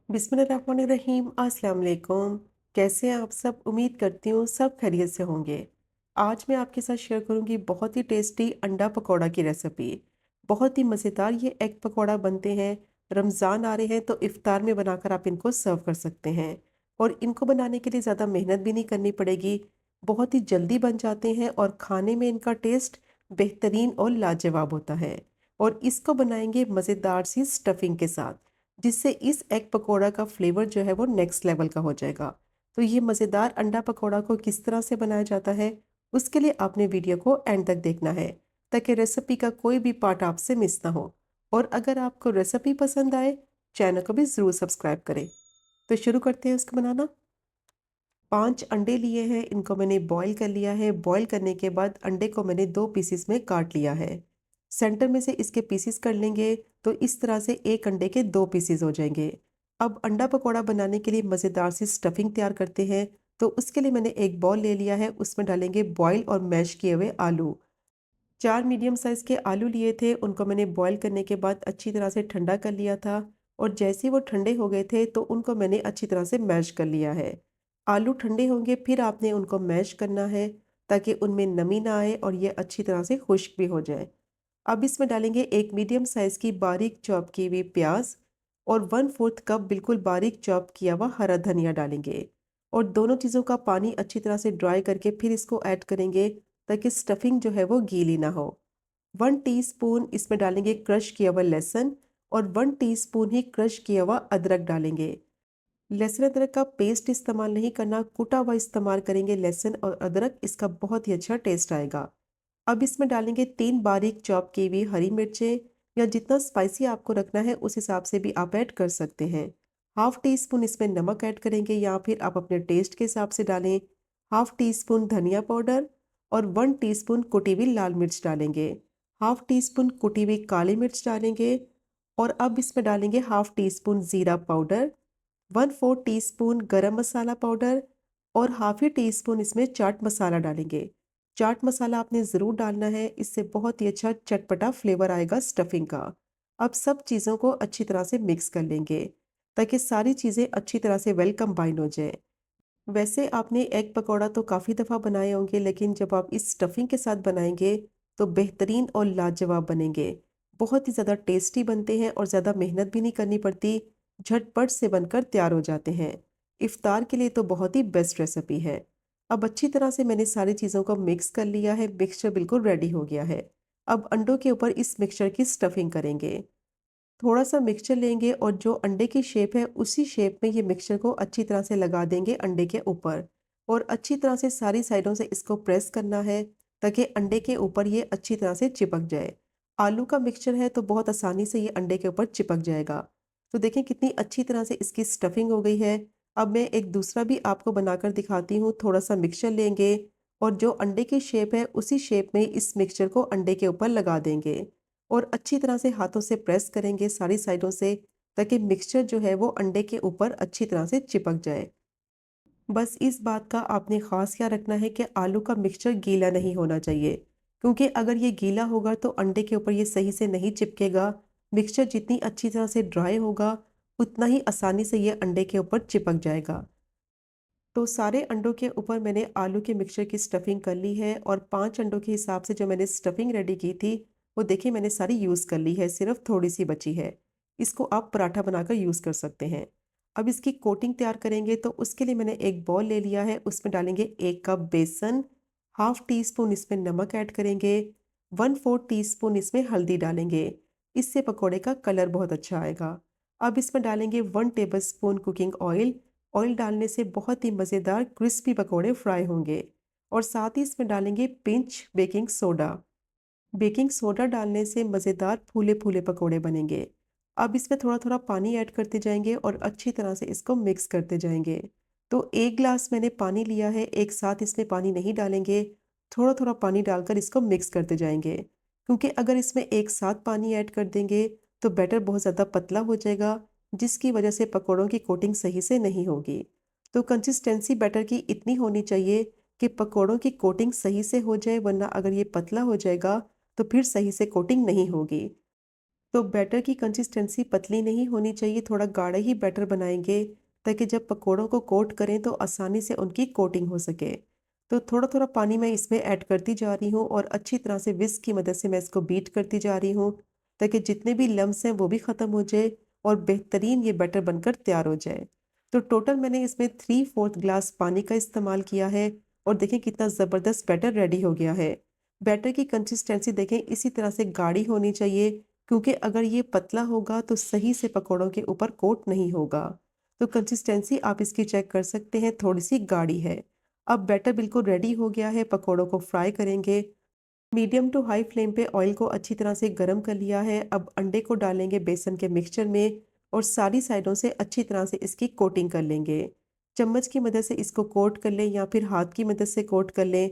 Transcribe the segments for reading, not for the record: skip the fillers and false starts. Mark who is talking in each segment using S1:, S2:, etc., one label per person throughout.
S1: बिस्मिल्लाहिर्रहमानिर्रहीम। अस्सलाम वालेकुम। कैसे हैं आप सब? उम्मीद करती हूँ सब खैरियत से होंगे। आज मैं आपके साथ शेयर करूँगी बहुत ही टेस्टी अंडा पकौड़ा की रेसिपी। बहुत ही मज़ेदार ये एग पकौड़ा बनते हैं। रमज़ान आ रहे हैं तो इफ्तार में बनाकर आप इनको सर्व कर सकते हैं। और इनको बनाने के लिए ज़्यादा मेहनत भी नहीं करनी पड़ेगी। बहुत ही जल्दी बन जाते हैं और खाने में इनका टेस्ट बेहतरीन और लाजवाब होता है। और इसको बनाएंगे मज़ेदार सी स्टफिंग के साथ, जिससे इस एग पकोड़ा का फ्लेवर जो है वो नेक्स्ट लेवल का हो जाएगा। तो ये मज़ेदार अंडा पकोड़ा को किस तरह से बनाया जाता है, उसके लिए आपने वीडियो को एंड तक देखना है, ताकि रेसिपी का कोई भी पार्ट आपसे मिस ना हो। और अगर आपको रेसिपी पसंद आए, चैनल को भी ज़रूर सब्सक्राइब करें। तो शुरू करते हैं इसको बनाना। 5 अंडे लिए हैं, इनको मैंने बॉईल कर लिया है। बॉईल करने के बाद अंडे को मैंने 2 पीसेस में काट लिया है। सेंटर में से इसके पीसेस कर लेंगे तो इस तरह से एक अंडे के 2 पीसेस हो जाएंगे। अब अंडा पकौड़ा बनाने के लिए मज़ेदार सी स्टफिंग तैयार करते हैं। तो उसके लिए मैंने एक बॉल ले लिया है, उसमें डालेंगे बॉईल और मैश किए हुए आलू। 4 मीडियम साइज़ के आलू लिए थे, उनको मैंने बॉईल करने के बाद अच्छी तरह से ठंडा कर लिया था। और जैसे ही वो ठंडे हो गए थे तो उनको मैंने अच्छी तरह से मैश कर लिया है। आलू ठंडे होंगे फिर आपने उनको मैश करना है, ताकि उनमें नमी ना आए और ये अच्छी तरह से खुश्क भी हो जाए। अब इसमें डालेंगे एक मीडियम साइज़ की बारीक चॉप की हुई प्याज और 1/4 कप बिल्कुल बारीक चॉप किया हुआ हरा धनिया डालेंगे। और दोनों चीज़ों का पानी अच्छी तरह से ड्राई करके फिर इसको ऐड करेंगे, ताकि स्टफिंग जो है वो गीली ना हो। 1 टीस्पून इसमें डालेंगे क्रश किया हुआ लहसुन और 1 टीस्पून ही क्रश किया हुआ अदरक डालेंगे। लहसुन अदरक का पेस्ट इस्तेमाल नहीं करना, कुटा हुआ इस्तेमाल करेंगे लहसुन और अदरक, इसका बहुत ही अच्छा टेस्ट आएगा। अब इसमें डालेंगे 3 बारीक चॉप की हुई हरी मिर्चें, या जितना स्पाइसी आपको रखना है उस हिसाब से भी आप ऐड कर सकते हैं। हाफ टी स्पून इसमें नमक ऐड करेंगे, या फिर आप अपने टेस्ट के हिसाब से डालें। हाफ टी स्पून धनिया पाउडर और 1 टीस्पून कुटी हुई लाल मिर्च डालेंगे। हाफ टी स्पून कुटी हुई काली मिर्च डालेंगे। और अब इसमें डालेंगे हाफ टी स्पून ज़ीरा पाउडर, 1/4 टीस्पून गरम मसाला पाउडर और हाफ ही टी स्पून इसमें चाट मसाला डालेंगे। चाट मसाला आपने ज़रूर डालना है, इससे बहुत ही अच्छा चटपटा फ्लेवर आएगा स्टफिंग का। अब सब चीज़ों को अच्छी तरह से मिक्स कर लेंगे, ताकि सारी चीज़ें अच्छी तरह से वेल कंबाइन हो जाए। वैसे आपने एग पकौड़ा तो काफ़ी दफ़ा बनाए होंगे, लेकिन जब आप इस स्टफिंग के साथ बनाएंगे तो बेहतरीन और लाजवाब बनेंगे। बहुत ही ज़्यादा टेस्टी बनते हैं और ज़्यादा मेहनत भी नहीं करनी पड़ती, झटपट से बनकर तैयार हो जाते हैं। इफ्तार के लिए तो बहुत ही बेस्ट रेसिपी है। अब अच्छी तरह से मैंने सारी चीज़ों को मिक्स कर लिया है, मिक्सचर बिल्कुल रेडी हो गया है। अब अंडों के ऊपर इस मिक्सचर की स्टफिंग करेंगे। थोड़ा-सा मिक्सचर लेंगे और जो अंडे की शेप है उसी शेप में ये मिक्सचर को अच्छी तरह से लगा देंगे अंडे के ऊपर। और अच्छी तरह से सारी साइडों से इसको प्रेस करना है, ताकि अंडे के ऊपर ये अच्छी तरह से चिपक जाए। आलू का मिक्सचर है तो बहुत आसानी से ये अंडे के ऊपर चिपक जाएगा। तो देखें कितनी अच्छी तरह से इसकी स्टफिंग हो गई है। अब मैं एक दूसरा भी आपको बनाकर दिखाती हूँ। थोड़ा-सा मिक्सचर लेंगे और जो अंडे की शेप है उसी शेप में इस मिक्सचर को अंडे के ऊपर लगा देंगे। और अच्छी तरह से हाथों से प्रेस करेंगे सारी साइडों से, ताकि मिक्सचर जो है वो अंडे के ऊपर अच्छी तरह से चिपक जाए। बस इस बात का आपने ख़ास ख्याल रखना है कि आलू का मिक्सचर गीला नहीं होना चाहिए, क्योंकि अगर ये गीला होगा तो अंडे के ऊपर ये सही से नहीं चिपकेगा। मिक्सचर जितनी अच्छी तरह से ड्राई होगा, उतना ही आसानी से ये अंडे के ऊपर चिपक जाएगा। तो सारे अंडों के ऊपर मैंने आलू के मिक्सचर की स्टफिंग कर ली है, और 5 अंडों के हिसाब से जो मैंने स्टफिंग रेडी की थी, वो देखिए मैंने सारी यूज़ कर ली है, सिर्फ थोड़ी सी बची है। इसको आप पराठा बनाकर यूज़ कर सकते हैं। अब इसकी कोटिंग तैयार करेंगे, तो उसके लिए मैंने एक बॉल ले लिया है, उसमें डालेंगे 1 कप बेसन, हाफ टी स्पून इसमें नमक ऐड करेंगे, 1/4 टी स्पून इसमें हल्दी डालेंगे। इससे पकौड़े का कलर बहुत अच्छा आएगा। अब इसमें डालेंगे 1 table spoon cooking oil. Oil डालने से बहुत ही मज़ेदार क्रिस्पी पकोड़े फ्राई होंगे। और साथ ही इसमें डालेंगे pinch baking soda. Baking soda डालने से मज़ेदार फूले फूले पकोड़े बनेंगे। अब इसमें थोड़ा थोड़ा पानी ऐड करते जाएंगे और अच्छी तरह से इसको मिक्स करते जाएंगे। तो 1 ग्लास मैंने पानी लिया है, एक साथ इसमें पानी नहीं डालेंगे। थोड़ा थोड़ा पानी डालकर इसको मिक्स करते जाएंगे, क्योंकि अगर इसमें एक साथ पानी ऐड कर देंगे तो बैटर बहुत ज़्यादा पतला हो जाएगा, जिसकी वजह से पकोड़ों की कोटिंग सही से नहीं होगी। तो कंसिस्टेंसी बैटर की इतनी होनी चाहिए कि पकोड़ों की कोटिंग सही से हो जाए, वरना अगर ये पतला हो जाएगा तो फिर सही से कोटिंग नहीं होगी। तो बैटर की कंसिस्टेंसी पतली नहीं होनी चाहिए, थोड़ा गाढ़ा ही बैटर बनाएंगे ताकि जब पकोड़ों को कोट करें तो आसानी से उनकी कोटिंग हो सके। तो थोड़ा थोड़ा पानी मैं इसमें ऐड करती जा रही हूँ और अच्छी तरह से विस्क की मदद से मैं इसको बीट करती जा रही हूँ ताकि जितने भी लम्स हैं वो भी ख़त्म हो जाए और बेहतरीन ये बैटर बनकर तैयार हो जाए। तो टोटल मैंने इसमें 3/4 ग्लास पानी का इस्तेमाल किया है और देखें कितना ज़बरदस्त बैटर रेडी हो गया है। बैटर की कंसिस्टेंसी देखें इसी तरह से गाढ़ी होनी चाहिए, क्योंकि अगर ये पतला होगा तो सही से पकौड़ों के ऊपर कोट नहीं होगा। तो कंसिस्टेंसी आप इसकी चेक कर सकते हैं, थोड़ी सी गाढ़ी है। अब बैटर बिल्कुल रेडी हो गया है, पकौड़ों को फ्राई करेंगे। मीडियम टू हाई फ्लेम पे ऑयल को अच्छी तरह से गर्म कर लिया है। अब अंडे को डालेंगे बेसन के मिक्सचर में और सारी साइडों से अच्छी तरह से इसकी कोटिंग कर लेंगे। चम्मच की मदद से इसको कोट कर लें या फिर हाथ की मदद से कोट कर लें।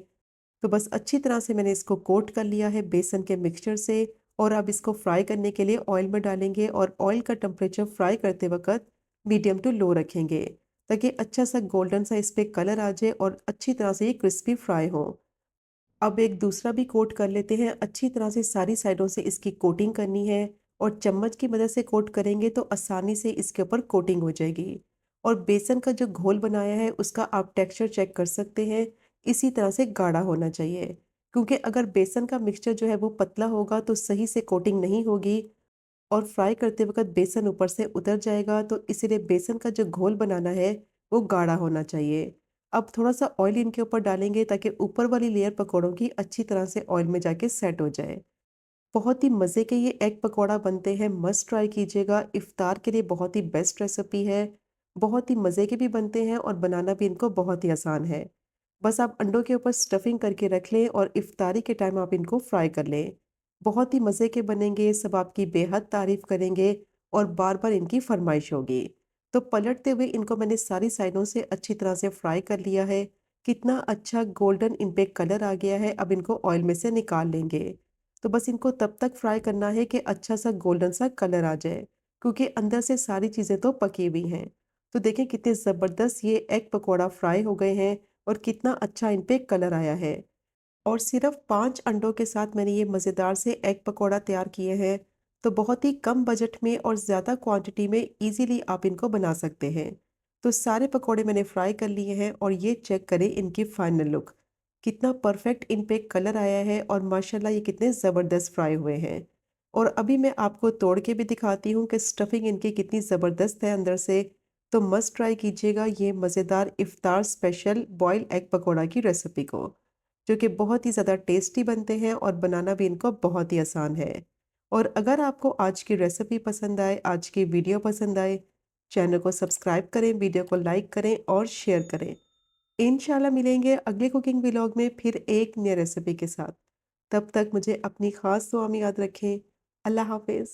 S1: तो बस अच्छी तरह से मैंने इसको कोट कर लिया है बेसन के मिक्सचर से और अब इसको फ्राई करने के लिए ऑयल में डालेंगे और ऑयल का टेम्परेचर फ्राई करते वक्त मीडियम टू लो रखेंगे ताकि अच्छा सा गोल्डन सा इस पे कलर आ जाए और अच्छी तरह से ये क्रिस्पी फ्राई हो। अब एक दूसरा भी कोट कर लेते हैं, अच्छी तरह से सारी साइडों से इसकी कोटिंग करनी है और चम्मच की मदद से कोट करेंगे तो आसानी से इसके ऊपर कोटिंग हो जाएगी। और बेसन का जो घोल बनाया है उसका आप टेक्सचर चेक कर सकते हैं, इसी तरह से गाढ़ा होना चाहिए, क्योंकि अगर बेसन का मिक्सचर जो है वो पतला होगा तो सही से कोटिंग नहीं होगी और फ्राई करते वक्त बेसन ऊपर से उतर जाएगा। तो इसीलिए बेसन का जो घोल बनाना है वो गाढ़ा होना चाहिए। अब थोड़ा सा ऑयल इनके ऊपर डालेंगे ताकि ऊपर वाली लेयर पकौड़ों की अच्छी तरह से ऑयल में जाके सेट हो जाए। बहुत ही मज़े के ये एग पकौड़ा बनते हैं, मस्ट ट्राई कीजिएगा। इफ्तार के लिए बहुत ही बेस्ट रेसिपी है। बहुत ही मज़े के भी बनते हैं और बनाना भी इनको बहुत ही आसान है। बस आप अंडों के ऊपर स्टफिंग करके रख लें और इफ्तारी के टाइम आप इनको फ्राई कर लें। बहुत ही मज़े के बनेंगे, सब आपकी बेहद तारीफ़ करेंगे और बार-बार इनकी फ़रमाइश होगी। तो पलटते हुए इनको मैंने सारी साइडों से अच्छी तरह से फ्राई कर लिया है। कितना अच्छा गोल्डन इन पे कलर आ गया है, अब इनको ऑयल में से निकाल लेंगे। तो बस इनको तब तक फ्राई करना है कि अच्छा सा गोल्डन सा कलर आ जाए, क्योंकि अंदर से सारी चीज़ें तो पकी हुई हैं। तो देखें कितने ज़बरदस्त ये एग पकोड़ा फ्राई हो गए हैं और कितना अच्छा इन पे कलर आया है। और सिर्फ 5 अंडों के साथ मैंने ये मज़ेदार से एग पकोड़ा तैयार किए हैं। तो बहुत ही कम बजट में और ज़्यादा क्वांटिटी में इजीली आप इनको बना सकते हैं। तो सारे पकोड़े मैंने फ्राई कर लिए हैं और ये चेक करें इनकी फाइनल लुक। कितना परफेक्ट इन पे कलर आया है और माशाल्लाह ये कितने ज़बरदस्त फ्राई हुए हैं। और अभी मैं आपको तोड़ के भी दिखाती हूँ कि स्टफिंग इनकी कितनी ज़बरदस्त है अंदर से। तो मस्ट ट्राई कीजिएगा ये मज़ेदार इफ्तार स्पेशल बॉयल एग पकोड़ा की रेसिपी को, जो कि बहुत ही ज़्यादा टेस्टी बनते हैं और बनाना भी इनको बहुत ही आसान है। और अगर आपको आज की रेसिपी पसंद आए, आज की वीडियो पसंद आए, चैनल को सब्सक्राइब करें, वीडियो को लाइक करें और शेयर करें। इंशाल्लाह मिलेंगे अगले कुकिंग व्लॉग में फिर एक नई रेसिपी के साथ। तब तक मुझे अपनी ख़ास दुआ में याद रखें। अल्लाह हाफ़िज़।